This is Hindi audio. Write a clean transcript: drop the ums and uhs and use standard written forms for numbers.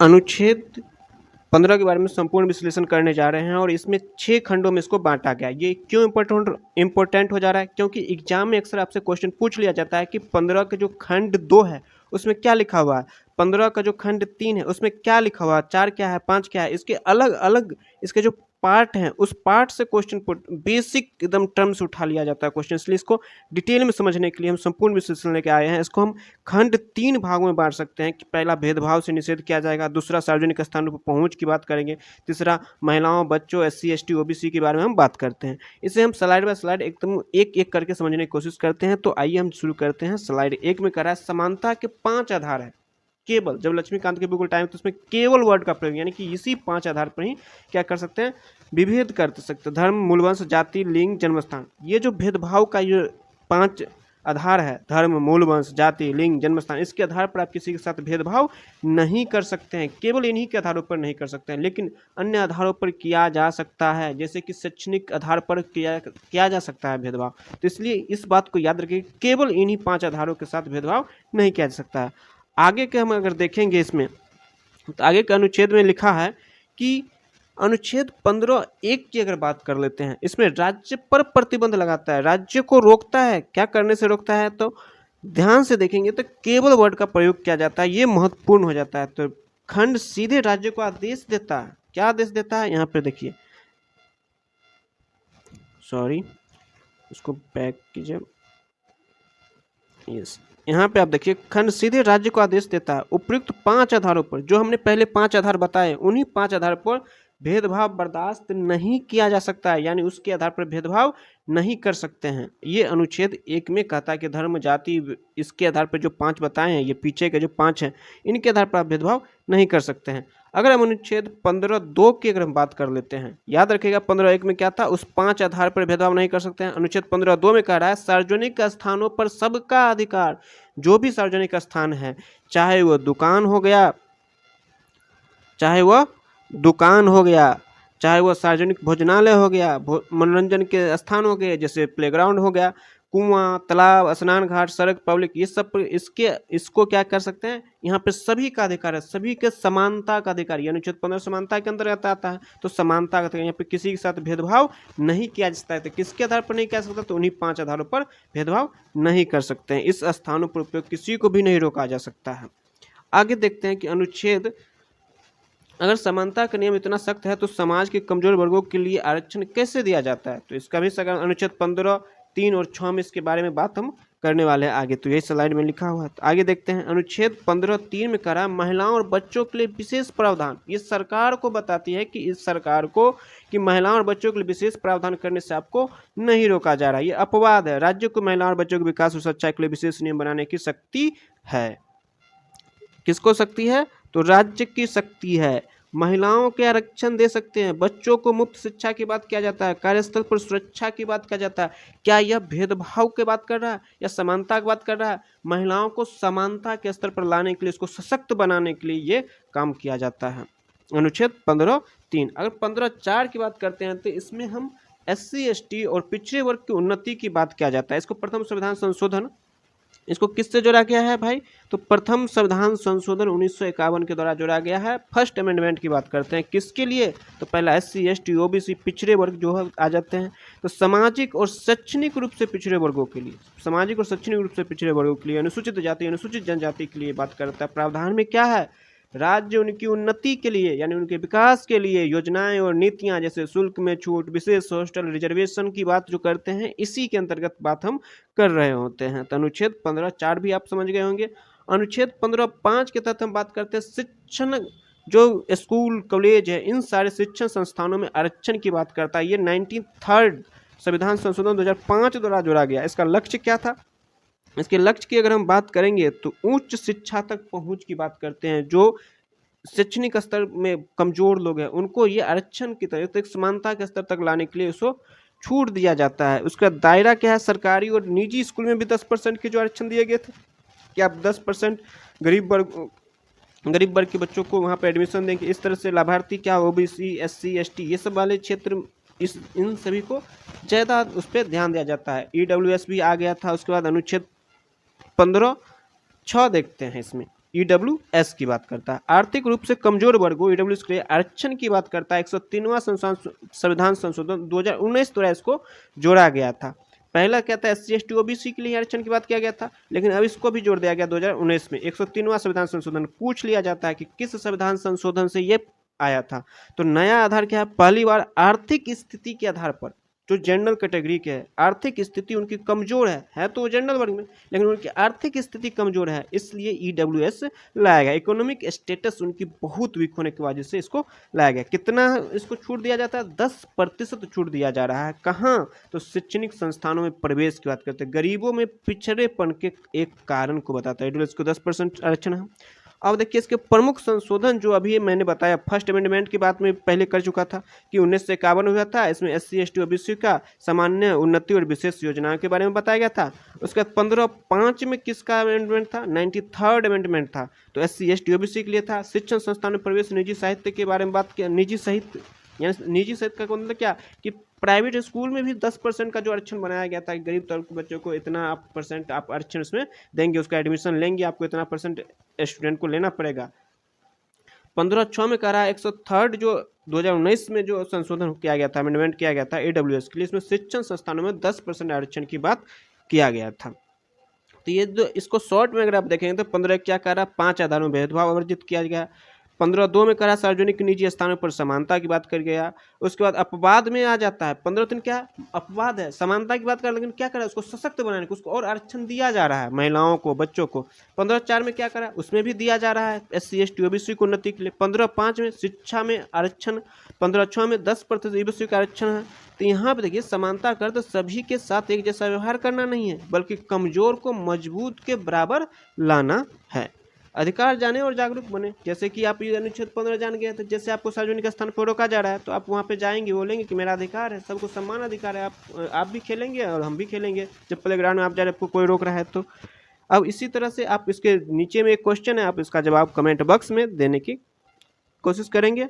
अनुच्छेद 15 के बारे में संपूर्ण विश्लेषण करने जा रहे हैं और इसमें 6 खंडों में इसको बांटा गया। ये क्यों इम्पोर्टेंट हो जा रहा है? क्योंकि एग्जाम में अक्सर आपसे क्वेश्चन पूछ लिया जाता है कि 15 का जो खंड 2 है उसमें क्या लिखा हुआ है, 15 का जो खंड 3 है उसमें क्या लिखा हुआ है, 4 क्या है, 5 क्या है, इसके अलग अलग इसके जो पार्ट हैं उस पार्ट से क्वेश्चन बेसिक एकदम टर्म्स उठा लिया जाता है क्वेश्चन। इसलिए इसको डिटेल में समझने के लिए हम संपूर्ण विश्लेषण लेके आए हैं। इसको हम खंड 3 भागों में बांट सकते हैं कि पहला भेदभाव से निषेध किया जाएगा, दूसरा सार्वजनिक स्थानों पर पहुंच की बात करेंगे, तीसरा महिलाओं, बच्चों, SC ST OBC के बारे में हम बात करते हैं। इसे हम स्लाइड बाय स्लाइड एकदम एक एक करके समझने की कोशिश करते हैं। तो आइए हम शुरू करते हैं। स्लाइड 1 में करा है समानता के 5 आधार है। केवल जब लक्ष्मीकांत के बिल्कुल टाइम तो उसमें केवल वर्ड का प्रयोग, यानी कि इसी 5 आधार पर ही क्या कर सकते हैं, विभेद कर सकते हैं। धर्म, मूलवंश, जाति, लिंग, जन्मस्थान, ये जो भेदभाव का ये 5 आधार है, धर्म, मूलवंश, जाति, लिंग, जन्मस्थान, इसके आधार पर आप किसी के साथ भेदभाव नहीं कर सकते हैं। केवल इन्हीं के आधारों पर नहीं कर सकते हैं, लेकिन अन्य आधारों पर किया जा सकता है, जैसे कि शैक्षणिक आधार पर किया जा सकता है भेदभाव। तो इसलिए इस बात को याद रखिए, केवल इन्हीं 5 आधारों के साथ भेदभाव नहीं किया जा सकता है। आगे के हम अगर देखेंगे इसमें, तो आगे के अनुच्छेद में लिखा है कि अनुच्छेद 15(1) की अगर बात कर लेते हैं, इसमें राज्य पर प्रतिबंध लगाता है, राज्य को रोकता है। क्या करने से रोकता है? तो ध्यान से देखेंगे तो केवल वर्ड का प्रयोग किया जाता है, ये महत्वपूर्ण हो जाता है। तो खंड सीधे राज्य को आदेश देता है। क्या आदेश देता है? यहाँ पे देखिए, सॉरी इसको बैक कीजिए, यस, यहाँ पे आप देखिए, खंड सीधे राज्य को आदेश देता है उपयुक्त 5 आधारों पर, जो हमने पहले 5 आधार बताए, उन्हीं 5 आधार पर भेदभाव बर्दाश्त नहीं किया जा सकता है, यानी उसके आधार पर भेदभाव नहीं कर सकते हैं। ये अनुच्छेद 1 में कहता है कि धर्म, जाति, इसके आधार पर जो 5 बताए हैं, ये पीछे के जो 5 हैं, इनके आधार पर आप भेदभाव नहीं कर सकते हैं। अगर हम अनुच्छेद 15(2) की अगर हम बात कर लेते हैं, याद रखिएगा 15(1) में क्या था, उस 5 आधार पर भेदभाव नहीं कर सकते हैं। अनुच्छेद 15(2) में कह रहा है सार्वजनिक स्थानों पर सबका अधिकार, जो भी सार्वजनिक स्थान है, चाहे वो दुकान हो गया, चाहे वह सार्वजनिक भोजनालय हो गया, मनोरंजन के स्थान हो गए जैसे प्लेग्राउंड हो गया, कुआं, तालाब, स्नान घाट, सड़क, पब्लिक, ये सब इसको क्या कर सकते हैं, यहाँ पे सभी का अधिकार है, सभी के समानता का अधिकार, यानी अनुच्छेद 15 समानता के अंतर्गत आता है। तो समानता का, यहाँ पे किसी के साथ भेदभाव नहीं किया जा सकता है। तो किसके आधार पर नहीं किया जा सकता? तो उन्हीं 5 आधारों पर भेदभाव नहीं कर सकते हैं। इस स्थानों पर उपयोग किसी को भी नहीं रोका जा सकता है। आगे देखते हैं कि अनुच्छेद, अगर समानता का नियम इतना सख्त है तो समाज के कमजोर वर्गों के लिए आरक्षण कैसे दिया जाता है? तो इसका भी अनुच्छेद 15, 3 और 6 में इसके बारे में बात हम करने वाले हैं आगे। तो यही स्लाइड में लिखा हुआ है। तो आगे देखते हैं, अनुच्छेद 15(3) में कहा महिलाओं और बच्चों के लिए विशेष प्रावधान। ये सरकार को बताती है कि इस सरकार को कि महिलाओं और बच्चों के लिए विशेष प्रावधान करने से आपको नहीं रोका जा रहा है। ये अपवाद है। राज्य को महिलाओं और बच्चों के विकास और सुरक्षा के लिए विशेष नियम बनाने की शक्ति है। किसको शक्ति है? तो राज्य की शक्ति है। महिलाओं के आरक्षण दे सकते हैं, बच्चों को मुफ्त शिक्षा की बात किया जाता है, कार्यस्थल पर सुरक्षा की बात किया जाता है। क्या यह भेदभाव की बात कर रहा है या समानता की बात कर रहा है? महिलाओं को समानता के स्तर पर लाने के लिए, इसको सशक्त बनाने के लिए ये काम किया जाता है। अनुच्छेद 15(3). अगर 15(4) की बात करते हैं तो इसमें हम SC ST और पिछड़े वर्ग की उन्नति की बात किया जाता है। इसको प्रथम संविधान संशोधन, इसको किससे जोड़ा गया है भाई? तो प्रथम संविधान संशोधन 1951 के द्वारा जोड़ा गया है। फर्स्ट अमेंडमेंट की बात करते हैं, किसके लिए? तो पहला SC ST OBC पिछड़े वर्ग जो आ जाते हैं। तो सामाजिक और शैक्षणिक रूप से पिछड़े वर्गों के लिए, सामाजिक और शैक्षणिक रूप से पिछड़े वर्गों के लिए, अनुसूचित जाति, अनुसूचित जनजाति के लिए बात करता है। प्रावधान में क्या है? राज्य उनकी उन्नति के लिए, यानी उनके विकास के लिए योजनाएं और नीतियां, जैसे शुल्क में छूट, विशेष हॉस्टल, रिजर्वेशन की बात जो करते हैं, इसी के अंतर्गत बात हम कर रहे होते हैं। तो अनुच्छेद 15(4) भी आप समझ गए होंगे। अनुच्छेद 15(5) के तहत हम बात करते हैं शिक्षण, जो स्कूल, कॉलेज है, इन सारे शिक्षण संस्थानों में आरक्षण की बात करता है। ये 93rd संविधान संशोधन 2005 द्वारा जोड़ा गया। इसका लक्ष्य क्या था? इसके लक्ष्य की अगर हम बात करेंगे तो उच्च शिक्षा तक पहुंच की बात करते हैं। जो शैक्षणिक स्तर में कमजोर लोग हैं उनको ये आरक्षण की तरह तो एक समानता के स्तर तक लाने के लिए उसको छूट दिया जाता है। उसका दायरा क्या है? सरकारी और निजी स्कूल में भी 10% के जो आरक्षण दिए गए थे कि आप 10% गरीब वर्ग के बच्चों को वहाँ पर एडमिशन देंगे। इस तरह से लाभार्थी क्या, OBC, SC ST, ये सब वाले क्षेत्र, इन सभी को ज़्यादा उस पर ध्यान दिया जाता है। EWS भी आ गया था। उसके बाद अनुच्छेद 15(6) देखते हैं। इसमें EWS की बात करता है। आर्थिक रूप से कमजोर वर्गों EWS के लिए आरक्षण की बात करता है। 103वां संविधान संशोधन 2019 द्वारा इसको जोड़ा गया था। पहला क्या था, SC ST OBC के लिए आरक्षण की बात किया गया था, लेकिन अब इसको भी जोड़ दिया गया 2019 में। 103वां संविधान संशोधन पूछ लिया जाता है कि किस संविधान संशोधन से ये आया था, तो नया आधार क्या है, पहली बार आर्थिक स्थिति के आधार पर जो जनरल कैटेगरी के है, आर्थिक स्थिति उनकी कमजोर है तो वो जनरल वर्ग में, लेकिन उनकी आर्थिक स्थिति कमजोर है, इसलिए EWS लाया गया। इकोनॉमिक स्टेटस उनकी बहुत वीक होने की वजह से इसको लाया गया। कितना इसको छूट दिया जाता है, 10% छूट दिया जा रहा है। कहाँ, तो शैक्षणिक संस्थानों में प्रवेश की बात करते हैं। गरीबों में पिछड़ेपन के एक कारण को बताता है, EWS को 10% आरक्षण है। अब देखिए इसके प्रमुख संशोधन जो अभी मैंने बताया, फर्स्ट अमेंडमेंट की बात में पहले कर चुका था कि 1951 हुआ था। इसमें SC ST OBC का सामान्य उन्नति और विशेष योजनाओं के बारे में बताया गया था। उसके बाद 15(5) में किसका अमेंडमेंट था, 93rd अमेंडमेंट था, तो SC ST OBC के लिए था। शिक्षण संस्थान में प्रवेश, निजी साहित्य के बारे में बात किया। निजी साहित्य यानी निजी साहित्य का मतलब क्या कि प्राइवेट स्कूल में भी 10% का जो आरक्षण बनाया गया था, गरीब तबके के बच्चों को इतना आप परसेंट आप आरक्षण इसमें देंगे, उसका एडमिशन लेंगे, आपको इतना परसेंट स्टूडेंट को लेना पड़ेगा। 15(6) में कह रहा है 103rd जो 2019 में जो संशोधन किया गया था, अमेंडमेंट किया गया था EWS के लिए, इसमें शिक्षण संस्थानों में 10% आरक्षण की बात किया गया था। तो ये जो इसको शॉर्ट में अगर आप देखेंगे तो 15 क्या कह रहा है, 5 आधारों में भेदभाव वर्जित किया गया। 15(2) में करा सार्वजनिक निजी स्थानों पर समानता की बात कर गया। उसके बाद अपवाद में आ जाता है 15(3) क्या अपवाद है, समानता की बात कर, लेकिन क्या करा उसको सशक्त बनाने को, उसको और आरक्षण दिया जा रहा है महिलाओं को, बच्चों को। 15(4) में क्या करा, उसमें भी दिया जा रहा है SC ST OBC को उन्नति के लिए। 15(5) में शिक्षा में आरक्षण, 15(6) में 10% EWS का आरक्षण है। तो यहाँ पे देखिए समानता कर तो सभी के साथ एक जैसा व्यवहार करना नहीं है, बल्कि कमजोर को मजबूत के बराबर लाना है। अधिकार जाने और जागरूक बने, जैसे कि आप ये अनुच्छेद 15 जान गए, तो जैसे आपको सार्वजनिक स्थान पर रोका जा रहा है तो आप वहाँ पे जाएंगे, बोलेंगे कि मेरा अधिकार है, सबको समान अधिकार है, आप भी खेलेंगे और हम भी खेलेंगे। जब प्लेग्राउंड में आप जा रहे हैं, आपको कोई रोक रहा है तो। अब इसी तरह से आप इसके नीचे में एक क्वेश्चन है, आप इसका जवाब कमेंट बॉक्स में देने की कोशिश करेंगे।